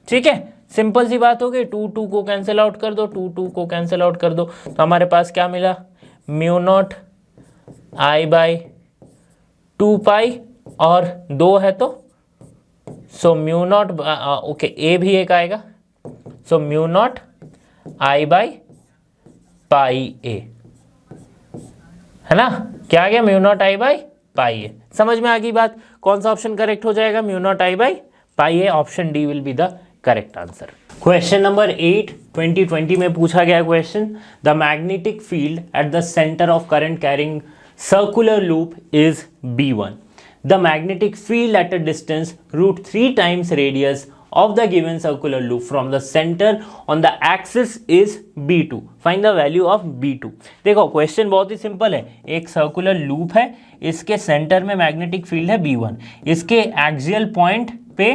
ठीक है। सिंपल सी बात हो गई, 2 को कैंसिल आउट कर दो, 2 को कैंसिल आउट कर दो, तो हमारे पास क्या मिला, mu naught I by 2 pi और 2 है तो so mu naught, okay A भी एक आएगा, so mu naught I by pi A, है ना, क्या आ गया, mu naught I by pi A. समझ में आ गई बात, कौन सा ऑप्शन करेक्ट हो जाएगा, mu naught I by pi A, option D will be the correct answer. Question number 8 2020 में पूछा गया question, the magnetic field at the centre of current carrying circular loop is B1. The magnetic field at a distance √3 times radius of the given circular loop from the center on the axis is B2. Find the value of B2. देखो question बहुत ही simple है, एक circular loop है, इसके centre में magnetic field है B1, इसके axial point पे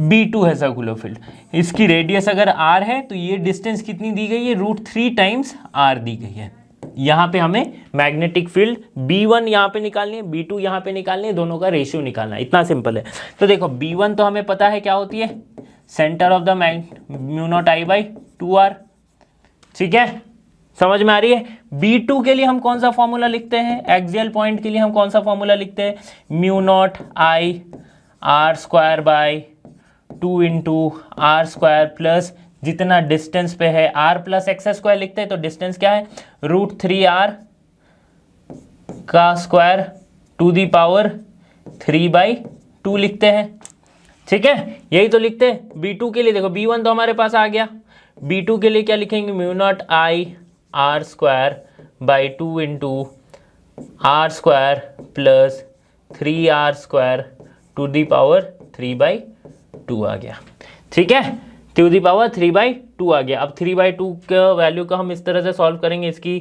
B2 है सर्कुलर फील्ड, इसकी रेडियस अगर R है तो ये डिस्टेंस कितनी दी गई है, √3 टाइम्स R दी गई है। यहाँ पे हमें मैग्नेटिक फील्ड B1 यहाँ पे निकालनी है, B2 यहाँ पे निकालनी है, दोनों का रेशियो निकालना है, इतना सिंपल है। तो देखो B1 तो हमें पता है क्या होती है, centre of the mu naught I by 2R, ठीक है, समझ में आ रही है। B2 के लिए हम कौन सा फॉर्मूला लिखते हैं, एक्सियल पॉइंट के लिए हम कौन सा फॉर्मूला लिखते हैं, mu naught I R square by 2 into R square plus जितना डिस्टेंस पे है R प्लस एक्स स्क्वायर लिखते हैं, तो डिस्टेंस क्या है, √3R का स्क्वायर टू दी पावर 3/2 लिखते हैं, ठीक है, यही तो लिखते हैं। B2 के लिए देखो, B1 तो हमारे पास आ गया, B2 के लिए क्या लिखेंगे, mu naught I R square by 2 into R square plus 3R square to the power 3/2 आ गया, ठीक है, टू दी पावर 3/2 आ गया। अब 3/2 का वैल्यू का हम इस तरह से सॉल्व करेंगे, इसकी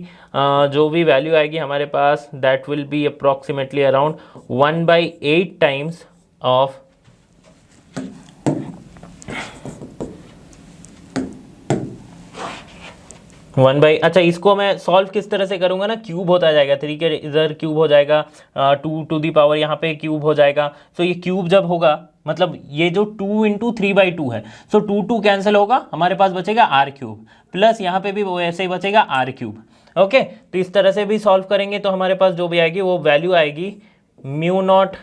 जो भी वैल्यू आएगी हमारे पास, that will be approximately around 1/8 times of 1/, अच्छा इसको मैं सॉल्व किस तरह से करूंगा ना, क्यूब होता जाएगा, 3 के इधर क्यूब हो जाएगा, 2 टू दी पावर यहाँ पे क्यूब हो जाएगा, सो ये क्यूब जब होगा मतलब ये जो 2 इंटू 3/2 है, सो 2 कैंसिल होगा, हमारे पास बचेगा R क्यूब, प्लस यहाँ पे भी वो ऐसे ही बचेगा R क्यूब, ओके। तो इस तरह से भी सॉल्व करेंगे तो हमारे पास जो भी आएगी वो वैल्यू आएगी mu naught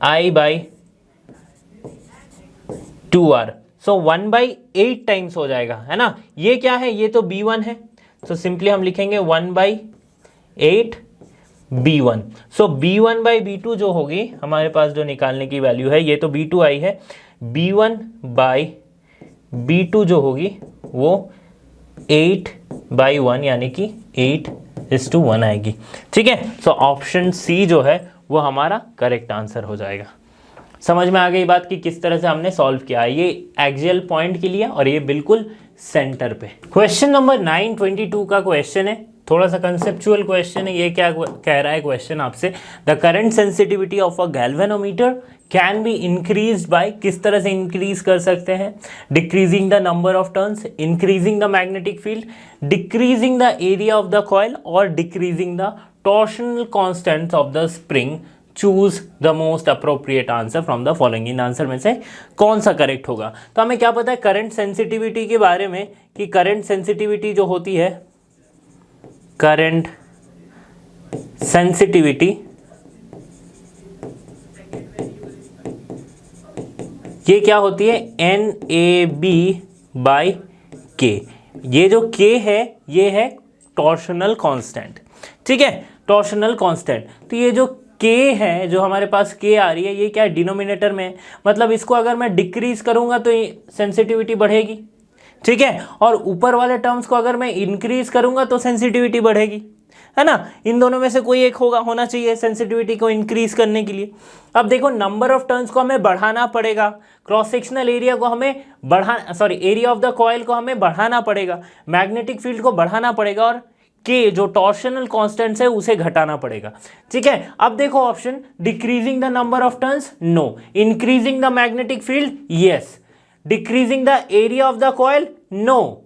I by 2R, so 1/8 times हो जाएगा, है ना। ये क्या है, ये तो B1 है, तो सिंपली हम लिखेंगे 1/8 B1, so B1 by B2 जो होगी हमारे पास जो निकालने की वैल्यू है, ये तो B2 आई है, B1 बाई B2 जो होगी वो 8/1 यानी कि 8:1 आएगी, ठीक है। सो ऑप्शन सी जो है वो हमारा करेक्ट आंसर हो जाएगा। समझ में आ गई बात कि किस तरह से हमने सॉल्व किया है, ये एक्सियल पॉइंट के लिए और ये बिल्कुल सेंटर पे। क्वेश्चन नंबर 922 का क्वेश्चन है, थोड़ा सा कंसेप्चुअल क्वेश्चन है। ये क्या कह रहा है क्वेश्चन आपसे, the current sensitivity of a galvanometer can be increase by, किस तरह से इंक्रीज कर सकते हैं, decreasing the number of turns, increasing the magnetic field, decreasing the area of the coil और decreasing the torsional constants of the spring, choose the most appropriate answer from the following, इन answer में से कौन सा correct होगा। तो हमें क्या पता है करंट सेंसिटिविटी के बारे में कि करंट सेंसिटिविटी जो होती है, करंट सेंसिटिविटी ये क्या होती है, NAB/K, ये जो K है ये है टॉर्शनल कांस्टेंट, ठीक है, टॉर्शनल कांस्टेंट। तो ये जो K है, जो हमारे पास K आ रही है, ये क्या है, डिनोमिनेटर में, मतलब इसको अगर मैं डिक्रीज करूंगा तो सेंसिटिविटी बढ़ेगी, ठीक है, और ऊपर वाले टर्म्स को अगर मैं इंक्रीज करूंगा तो सेंसिटिविटी बढ़ेगी, है ना। इन दोनों में से कोई एक होना चाहिए सेंसिटिविटी को इंक्रीज करने के लिए। अब देखो नंबर ऑफ टर्न्स को हमें बढ़ाना पड़ेगा, क्रॉस सेक्शनल एरिया को हमें एरिया ऑफ द कॉइल को हमें बढ़ाना पड़ेगा, मैग्नेटिक फील्ड को बढ़ाना पड़ेगा और के जो टॉर्शनल कांस्टेंट्स है उसे घटाना पड़ेगा, ठीक है। अब देखो option, decreasing the number of turns, no, increasing the magnetic field, yes, decreasing the area of the coil, no,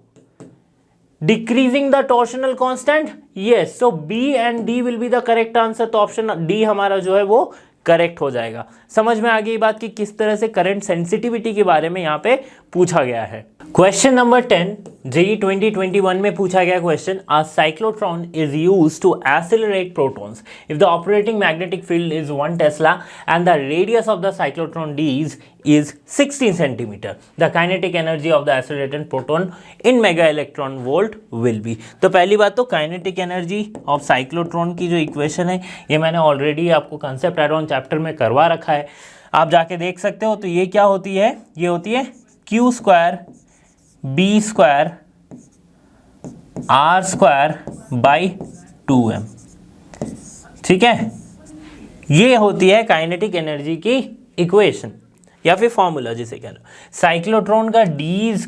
decreasing the torsional constant, yes. So B and D will be the correct answer, तो option D हमारा जो है वो correct हो जाएगा। समझ में आ गई बात कि किस तरह से करंट सेंसिटिविटी के बारे में यहाँ पे पूछा गया है। क्वेश्चन नंबर 10 जेई 2021 में पूछा गया question, a cyclotron is used to accelerate protons if the operating magnetic field is 1 tesla and the radius of the cyclotron d is 16 centimeter. The kinetic energy of the accelerated proton in mega electron volt will be. तो पहली बात तो kinetic energy of cyclotron की जो equation है ये मैंने already आपको कंसेप्ट एडवांस चैप्टर में करवा रखा है, आप जाके देख सकते हो। तो ये क्या होती है, ये होती है q square B square R square by 2m, ठीक है। ये होती है काइनेटिक एनर्जी की इक्वेशन या फिर फॉर्मूला जिसे कह लो। साइक्लोट्रॉन का डीज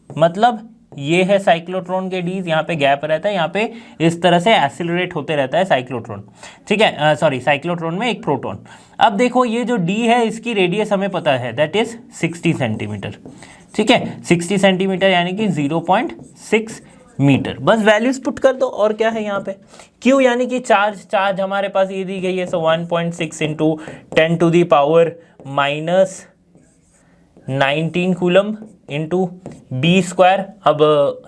मतलब ये है साइक्लोट्रॉन के डीज, यहाँ पे गैप रहता है, यहाँ पे इस तरह से एक्सिलरेट होते रहता है साइक्लोट्रॉन, ठीक है। सॉरी, साइक्लोट्रॉन में एक प्रोटॉन। अब देखो ये जो डी है इसकी रेडियस हमें पता है, दैट इज 60 सेंटीमीटर, ठीक है। 60 सेंटीमीटर यानी कि 0.6 मीटर। बस वैल्यूज पुट कर दो और क्या है यहाँ पे। क्यू यानी कि चार्ज हमारे पास ये दी गई है, so 1.6 into 10 to the power minus 19 coulomb into B square. अब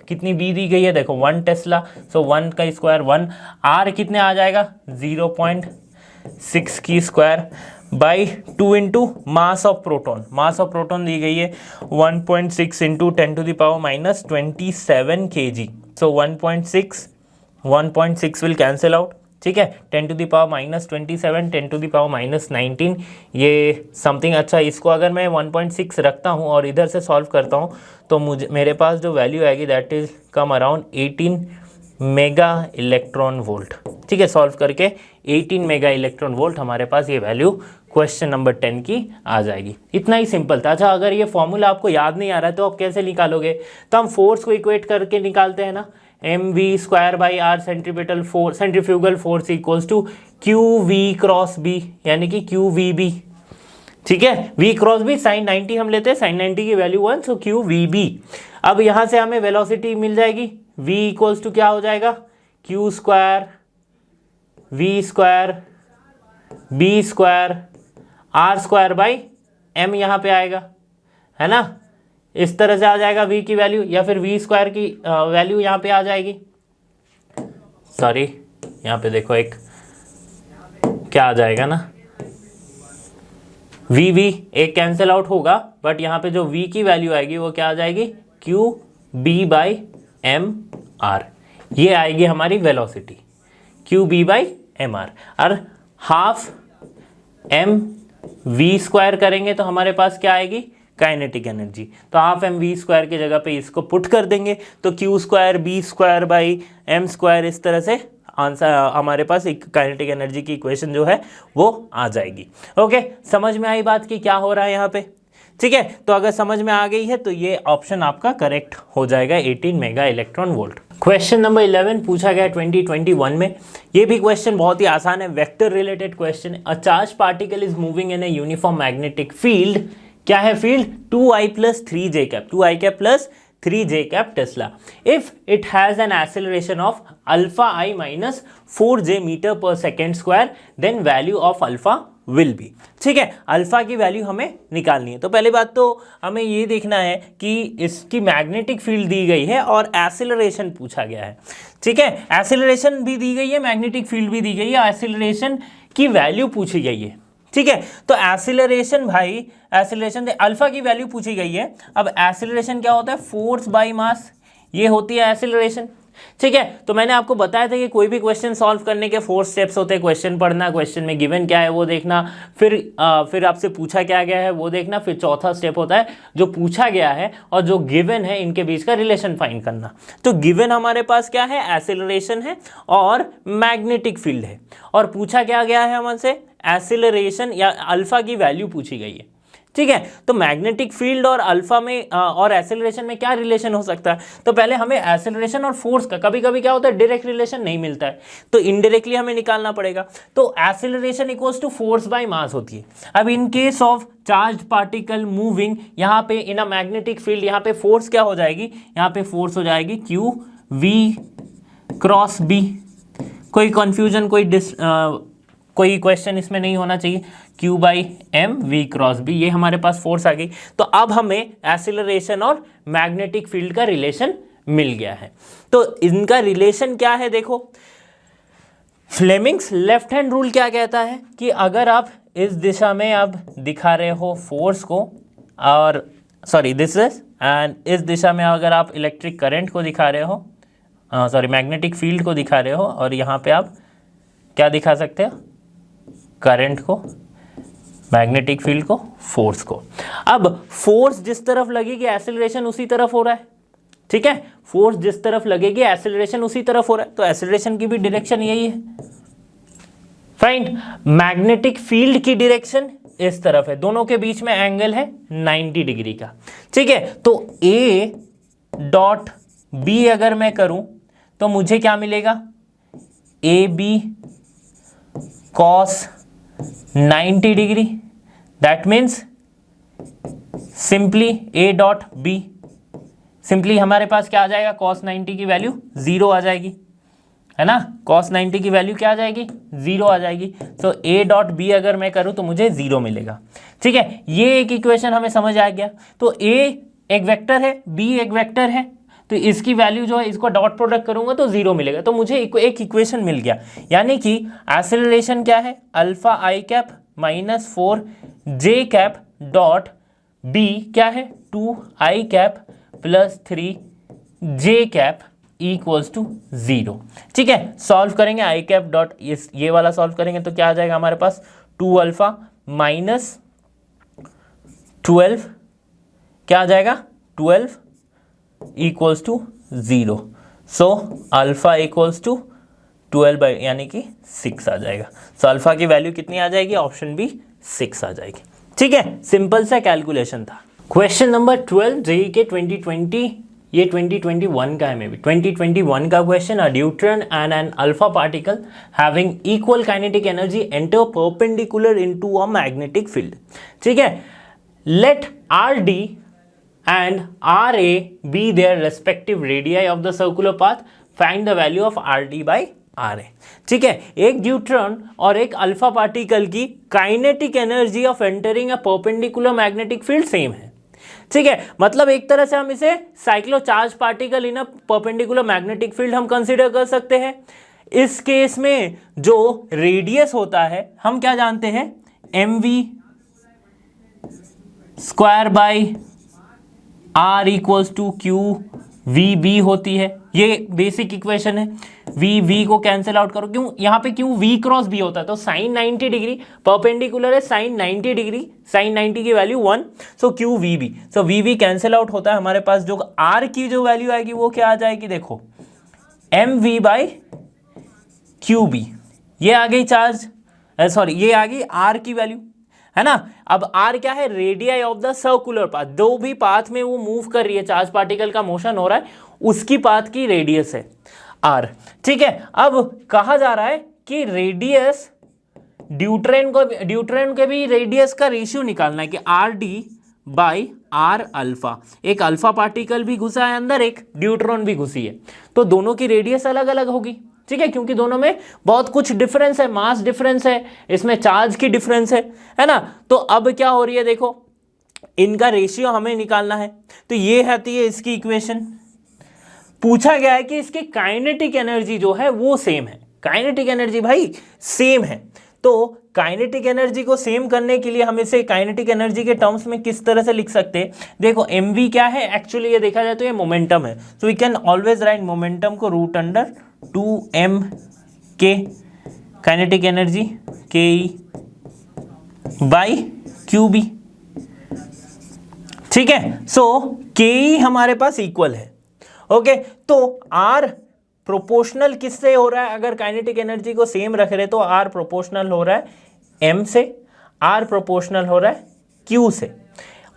कितनी बी दी गई है देखो 1 टेस्ला, सो 1 का स्क्वायर 1। आर कितने आ जाएगा 0.6 की square by 2 into mass of proton. Mass of proton दी गई है 1.6 into 10 to the power minus 27 kg। So 1.6 will cancel out, ठीक है। 10 to the power minus 27, 10 to the power minus 19, ये समथिंग। अच्छा, इसको अगर मैं 1.6 रखता हूँ और इधर से सॉल्व करता हूँ तो मेरे पास जो वैल्यू आएगी that is come around 18 mega electron volt, ठीक है। सॉल्व करके 18 मेगा इलेक्ट्रॉन वोल्ट हमारे पास ये वैल्यू क्वेश्चन नंबर 10 की आ जाएगी। इतना ही सिंपल था। अच्छा, अगर ये फॉर्मूला आपको याद नहीं आ रहा है तो आप कैसे निकालोगे, तो हम फोर्स को इक्वेट करके निकालते हैं ना। mv square by R centrifugal force equals to Q V cross B, यानी कि क्यू वी बी, ठीक है। v क्रॉस बी साइन 90 हम लेते हैं, साइन 90 की value 1, so Q V B. अब यहां से हमें वेलोसिटी मिल जाएगी, v इक्वल्स टू क्या हो जाएगा Q square V square B square R square by m, यहाँ पे आएगा, है ना। इस तरह से आ जाएगा v की वैल्यू, या फिर v स्क्वायर की वैल्यू यहाँ पे आ जाएगी। सॉरी, यहाँ पे देखो एक क्या आ जाएगा ना, v एक कैंसिल आउट होगा, बट यहाँ पे जो v की वैल्यू आएगी वो क्या आ जाएगी q b by M R. ये आएगी हमारी velocity q b by M R. और हाफ m v स्क्वायर करेंगे तो हमारे पास क्या आएगी काइनेटिक एनर्जी। तो हाफ एम वी स्क्वायर की जगह पे इसको पुट कर देंगे तो Q square B square by M square, इस तरह से आंसर हमारे पास एक काइनेटिक एनर्जी की इक्वेशन जो है वो आ जाएगी। ओके, समझ में आई बात कि क्या हो रहा है यहाँ पे, ठीक है। तो अगर समझ में आ गई है तो ये ऑप्शन आपका करेक्ट हो जाएगा, 18 mega electron volt. Question number 11 पूछा गया 2021 में। ये भी क्वेश्चन बहुत ही आसान है, वेक्टर रिलेटेड क्वेश्चन है। A charge particle is moving in a uniform magnetic field, क्या है field 2i plus 3j cap, 2i cap plus 3j cap tesla, if it has an acceleration of alpha i minus 4j metre per second square, then value of alpha will be, ठीक है। Alpha की value हमें निकालनी है। तो पहली बात तो हमें ये देखना है कि इसकी मैग्नेटिक फील्ड दी गई है और एक्सेलरेशन पूछा गया है, ठीक है। एक्सेलरेशन भी दी गई है, मैग्नेटिक फील्ड भी दी गई है, एक्सेलरेशन की वैल्यू पूछी गई है, ठीक है। तो एक्सीलरेशन भाई, एक्सीलरेशन अल्फा की वैल्यू पूछी गई है। अब एक्सीलरेशन क्या होता है फोर्स बाय मास, ये होती है एक्सीलरेशन, ठीक है। तो मैंने आपको बताया था कि कोई भी क्वेश्चन सॉल्व करने के 4 स्टेप्स होते हैं। क्वेश्चन पढ़ना, क्वेश्चन में गिवन क्या है वो देखना, फिर आपसे पूछा क्या गया है वो देखना, फिर चौथा स्टेप होता है जो पूछा गया है और जो गिवन है इनके बीच का रिलेशन फाइंड करना। तो गिवन हमारे पास क्या है, एक्सीलरेशन है और मैग्नेटिक फील्ड है, और पूछा क्या गया है हमसे एक्सीलरेशन या अल्फा की वैल्यू पूछी गई है, ठीक है। तो मैग्नेटिक फील्ड और अल्फा में और एक्सेलरेशन में क्या रिलेशन हो सकता है, तो पहले हमें एक्सेलरेशन और फोर्स का, कभी कभी क्या होता है डायरेक्ट रिलेशन नहीं मिलता है तो इनडायरेक्टली हमें निकालना पड़ेगा। तो acceleration equals to force by mass होती है। अब in case of charge particle moving, यहाँ पे इन अ मैग्नेटिक फील्ड, यहाँ पे फोर्स क्या हो जाएगी, यहाँ पे फोर्स हो जाएगी क्यू वी क्रॉस बी। कोई कंफ्यूजन, कोई कोई क्वेश्चन इसमें नहीं होना चाहिए। Q by M V cross B, ये हमारे पास फोर्स आ गई। तो अब हमें एक्सीलरेशन और मैग्नेटिक फील्ड का रिलेशन मिल गया है। तो इनका रिलेशन क्या है देखो, फ्लेमिंग्स लेफ्ट हैंड रूल क्या कहता है कि अगर आप इस दिशा में आप दिखा रहे हो फोर्स को, और सॉरी दिस इज, एंड इस दिशा में अगर आप इलेक्ट्रिक करंट को दिखा रहे हो, सॉरी मैग्नेटिक फील्ड को दिखा रहे हो, और यहाँ पे आप क्या दिखा सकते हो, करंट को, मैग्नेटिक फील्ड को, फोर्स को। अब फोर्स जिस तरफ लगेगी एक्सेलरेशन उसी तरफ हो रहा है, ठीक है, फोर्स जिस तरफ लगेगी एक्सेलरेशन उसी तरफ हो रहा है, तो एक्सेलरेशन की भी डायरेक्शन यही है। फाइन, मैग्नेटिक फील्ड की डायरेक्शन इस तरफ है, दोनों के बीच में एंगल है 90 डिग्री का, ठीक है। तो A डॉट B अगर मैं करूं तो मुझे क्या मिलेगा, A B cos 90 degree, that means simply A dot B, simply हमारे पास क्या आ जाएगा, कॉस 90 की वैल्यू 0 आ जाएगी, है ना, कॉस 90 की वैल्यू क्या आ जाएगी, 0 आ जाएगी। तो A डॉट बी अगर मैं करूं तो मुझे 0 मिलेगा, ठीक है। ये एक इक्वेशन हमें समझ आ गया। तो A एक वेक्टर है, B एक वेक्टर है, तो इसकी वैल्यू जो है, इसको डॉट प्रोडक्ट करूंगा तो 0 मिलेगा, तो मुझे एक इक्वेशन मिल गया। यानी कि एक्सेलरेशन क्या है, alpha I cap minus 4 J cap dot B क्या है, 2 I cap plus 3 J cap equals to 0, ठीक है। सॉल्व करेंगे आई कैप डॉट ये वाला सॉल्व करेंगे तो क्या आ जाएगा हमारे पास, 2 अल्फा माइनस 12 क्या आ जाएगा, 12 equals to 0। So alpha equals to 12 by यानी कि 6 आ जाएगा। सो अल्फा की वैल्यू कितनी आ जाएगी, ऑप्शन बी 6 आ जाएगी, ठीक है। सिंपल सा कैलकुलेशन था। क्वेश्चन नंबर 12 जेईई के 2020, ये 2021 का है, मे बी 2021 का question. A neutron and an alpha particle having equal kinetic energy enter perpendicular into a magnetic field, ठीक है। Let R D and RA be their respective radii of the circular path, find the value of RD by RA, ठीक है। एक neutron और एक alpha particle की kinetic energy of entering a perpendicular magnetic field same है, ठीक है। मतलब एक तरह से हम इसे cyclo charge particle in a perpendicular magnetic field हम कंसीडर कर सकते हैं। इस केस में जो रेडियस होता है हम क्या जानते हैं, mv square by R equals to Q V B होती है, ये बेसिक इक्वेशन है। वी वी को कैंसिल आउट करो, क्यों यहाँ पे क्यों वी क्रॉस बी होता है, तो साइन 90 डिग्री परपेंडिकुलर है, साइन 90 डिग्री, साइन 90 की value 1, so Q V B, so V V cancel out होता है। हमारे पास जो R की जो वैल्यू आएगी वो क्या आ जाएगी, देखो M V by Q B, ये आ गई चार्ज, सॉरी ये आ गई R की वैल्यू, है ना। अब R क्या है, radii of the circular path, दो भी पाथ में वो मूव कर रही है, चार्ज पार्टिकल का मोशन हो रहा है, उसकी पाथ की रेडियस है R, ठीक है। अब कहा जा रहा है कि रेडियस ड्यूट्रेन के भी रेडियस का रेशियो निकालना है कि R D by R alpha, एक अल्फा पार्टिकल भी घुसा है अंदर, एक ड्यूट्रॉन भी घुसी है, तो दोनों की रेडियस अलग अलग होगी, ठीक है, क्योंकि दोनों में बहुत कुछ डिफरेंस है, मास डिफरेंस है, इसमें चार्ज की डिफरेंस है ना। तो अब क्या हो रही है, देखो इनका रेशियो हमें निकालना है, तो ये है इसकी इक्वेशन। पूछा गया है कि इसकी काइनेटिक एनर्जी जो है वो सेम है, काइनेटिक एनर्जी भाई सेम है, तो काइनेटिक एनर्जी को सेम करने के लिए हम इसे काइनेटिक एनर्जी के टर्म्स में किस तरह से लिख सकते हैं, देखो mv क्या है, एक्चुअली ये देखा जाए तो ये मोमेंटम है, so we can always write momentum को root under 2m K kinetic energy के बाई क्यू बी, ठीक है। सो के हमारे पास इक्वल है, ओके। तो R प्रोपोर्शनल किससे हो रहा है, अगर काइनेटिक एनर्जी को सेम रख रहे तो R प्रोपोर्शनल हो रहा है M से, R प्रोपोर्शनल हो रहा है Q से,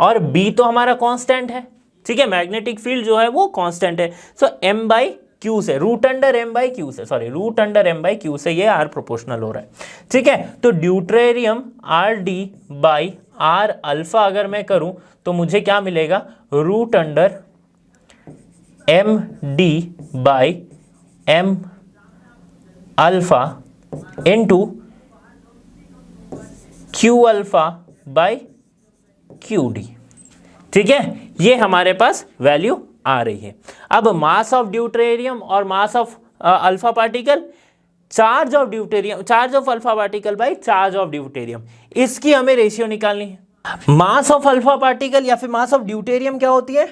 और B तो हमारा कांस्टेंट है, ठीक है, मैग्नेटिक फील्ड जो है वो कांस्टेंट है, सो M बाई Q से, root under M by Q से, sorry root under M by Q से ये R प्रोपोर्शनल हो रहा है, ठीक है। तो deuterium RD by R alpha अगर मैं करूं तो मुझे क्या मिलेगा, root under MD by M alpha into Q alpha by Q D. ठीक है, ये हमारे पास वैल्यू आ रही है। अब मास ऑफ ड्यूटेरियम और mass of alpha particle, charge of deuterium, charge of alpha particle by charge of deuterium, इसकी हमें रेशियो निकालनी है। मास ऑफ अल्फा पार्टिकल या फिर मास ऑफ ड्यूटेरियम क्या होती है?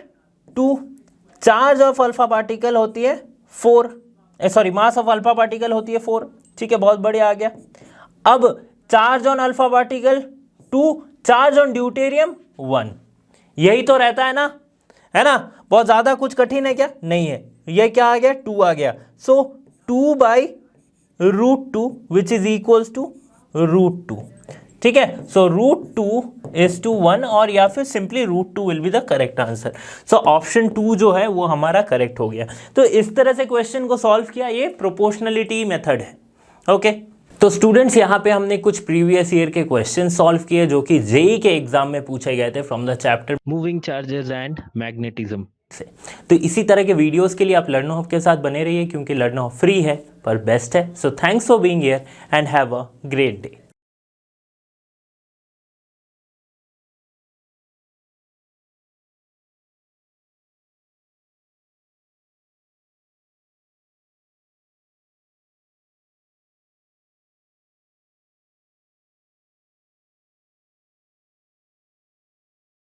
2। चार्ज ऑफ अल्फा पार्टिकल होती है 4, sorry mass of alpha particle होती है 4। ठीक है, बहुत बढ़िया आ गया। अब charge on alpha particle 2, charge on deuterium 1, यही तो रहता है ना, है ना? बहुत ज्यादा कुछ कठिन है क्या? नहीं है। ये क्या आ गया? 2 आ गया। सो 2/√2 विच इज इक्वल्स टू √2। ठीक है, सो √2 इज टू 1, और या फिर simply √2 will be the correct answer. So option 2 जो है वो हमारा करेक्ट हो गया। तो इस तरह से क्वेश्चन को सॉल्व किया, ये प्रोपोर्शनलिटी मेथड है। ओके, तो स्टूडेंट्स यहाँ पे हमने कुछ प्रीवियस ईयर के क्वेश्चन सॉल्व किए जो कि जेईई के एग्जाम में पूछे गए थे from the chapter moving charges and magnetism से। तो इसी तरह के वीडियोस के लिए आप लर्नो हब के साथ बने रहिए, क्योंकि लर्नो हब फ्री है पर बेस्ट है। So thanks for being here and have a great day.